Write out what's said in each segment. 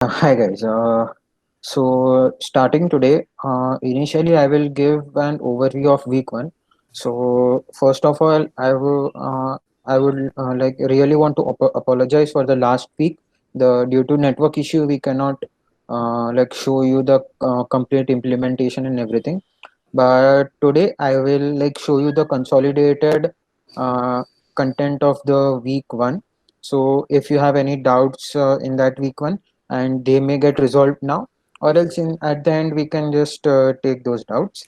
Hi guys. So starting today, initially I will give an overview of week one. So first of all, I would like really want to apologize for the last week. The due to network issue, we cannot like show you the complete implementation and everything. But today I will like show you the consolidated uh, content of the week one. So if you have any doubts in that week one, and they may get resolved now, or else at the end we can just take those doubts.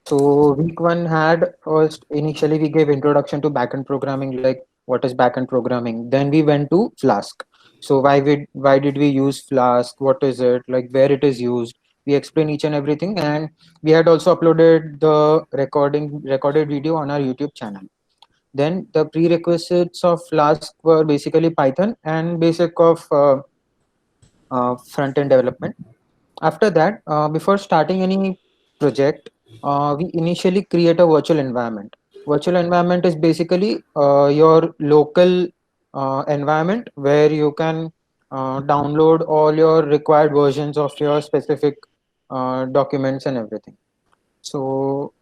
So week one had first initially we gave introduction to backend programming, like what is backend programming. Then we went to Flask. So why did we use Flask? What is it? Like where it is used? We explain each and everything, and we had also uploaded the recorded video on our YouTube channel. Then the prerequisites of Flask were basically Python and basic of front end development. After that, before starting any project, we initially create a virtual environment. Virtual environment is basically your local environment where you can download all your required versions of your specific documents and everything. So,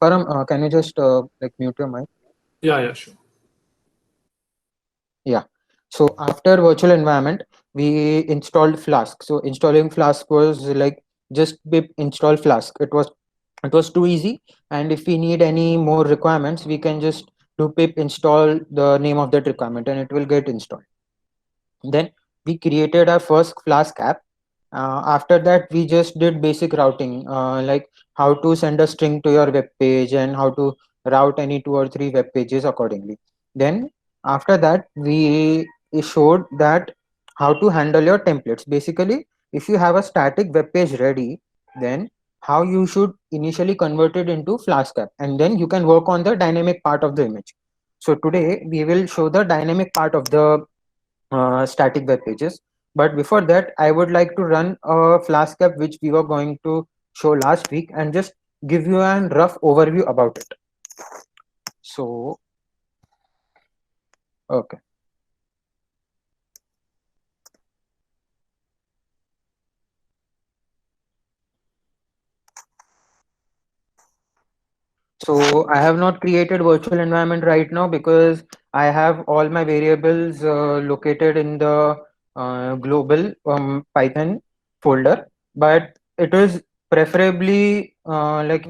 Param, can you just like mute your mic? Yeah, yeah, sure. Yeah. So after virtual environment, we installed Flask. So installing Flask was like just pip install Flask. It was too easy. And if we need any more requirements, we can just do pip install the name of that requirement and it will get installed. Then we created our first Flask app. After that, we just did basic routing, like how to send a string to your web page and how to route any two or three web pages accordingly. Then after that, we showed that how to handle your templates. Basically, if you have a static web page ready, then how you should initially convert it into Flask app, and then you can work on the dynamic part of the image. So today we will show the dynamic part of the static web pages. But before that, I would like to run a Flask app which we were going to show last week and just give you a rough overview about it. So, okay. So I have not created virtual environment right now because I have all my variables located in the global Python folder. But it is preferably like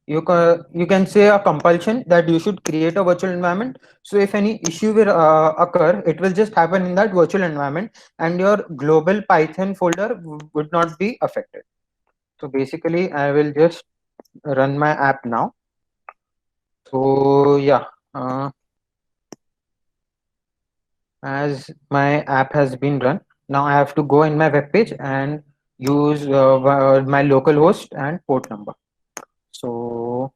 you can say a compulsion that you should create a virtual environment. So if any issue will occur, it will just happen in that virtual environment, and your global Python folder would not be affected. So basically, I will just run my app now. So yeah, uh, as my app has been run, now I have to go in my web page and use my local host and port number. So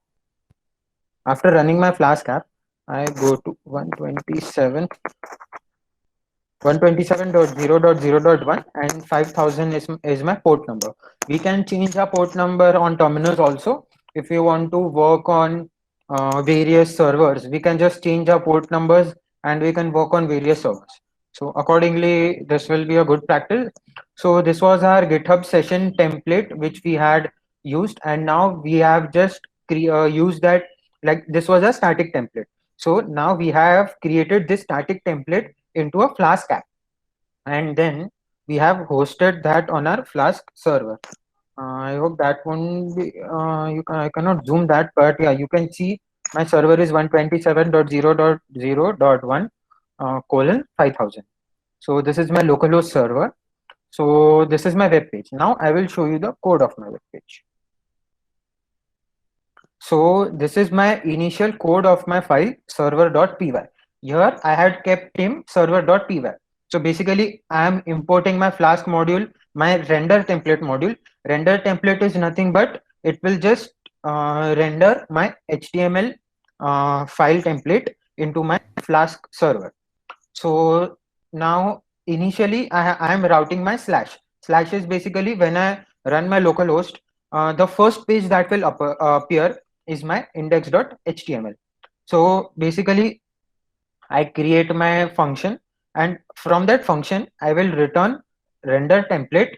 after running my Flask app, I go to 127.0.0.1 and 5000 is my port number. We can change our port number on terminals also. If you want to work on various servers, we can just change our port numbers and we can work on various servers. So accordingly, this will be a good practice. So this was our GitHub session template which we had used, and now we have just used that. Like this was a static template. So now we have created this static template into a Flask app, and then we have hosted that on our Flask server. I hope that won't be I cannot zoom that, but yeah, you can see my server is 127.0.0.1 colon 5000. So this is my localhost server. So this is my web page. Now I will show you the code of my web page. So this is my initial code of my file server.py. Here I had kept him server.py. So basically I am importing my Flask module, my render template module. Render template is nothing but it will just render my HTML file template into my Flask server. So now initially I am routing my slash. Slash is basically when I run my localhost, the first page that will appear is my index.html. So basically I create my function and from that function I will return render template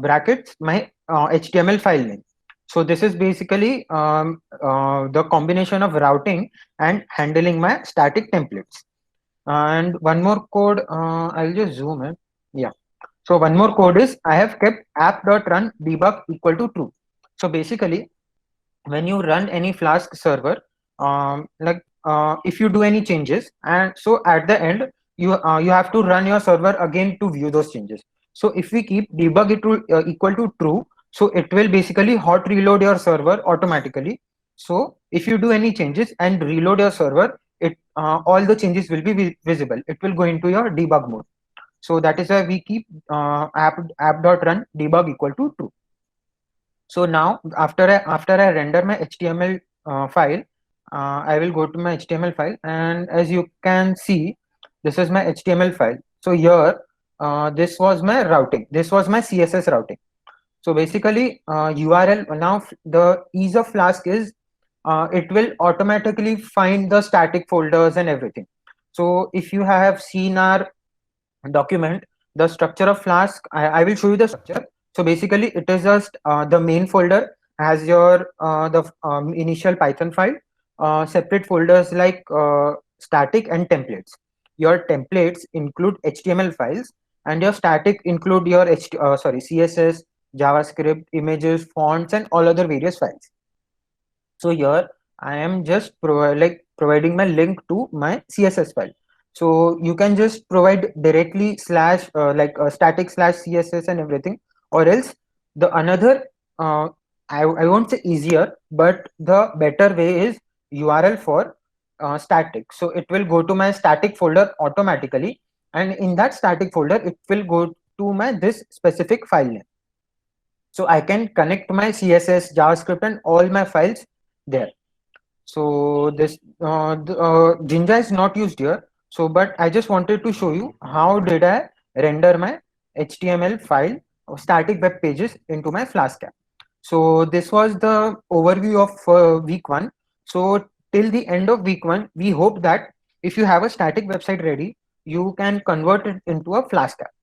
brackets my HTML file name. So this is basically the combination of routing and handling my static templates. And one more code, I'll just zoom in. Yeah. So one more code is I have kept app.run debug equal to true. So basically, when you run any Flask server, if you do any changes, and so at the end you have to run your server again to view those changes. So if we keep debug it to equal to true, so it will basically hot reload your server automatically. So if you do any changes and reload your server, it all the changes will be visible. It will go into your debug mode. So that is why we keep app.run debug equal to true. So now after I render my HTML file, I will go to my HTML file, and as you can see, this is my HTML file. So here, this was my routing. This was my CSS routing. So basically, URL now the ease of Flask is it will automatically find the static folders and everything. So if you have seen our document, the structure of Flask, I will show you the structure. So basically it is just the main folder has your the initial Python file, separate folders like static and templates. Your templates include HTML files, and your static include your CSS, JavaScript, images, fonts, and all other various files. So here I am just providing my link to my CSS file. So you can just provide directly slash static slash CSS and everything, or else the another I won't say easier, but the better way is URL for static. So it will go to my static folder automatically, and in that static folder it will go to my this specific file name. So I can connect my CSS, JavaScript, and all my files there. So this Jinja is not used here. So, but I just wanted to show you how did I render my HTML file or static web pages into my Flask app. So this was the overview of week 1. So till the end of week 1, we hope that if you have a static website ready, you can convert it into a Flask app.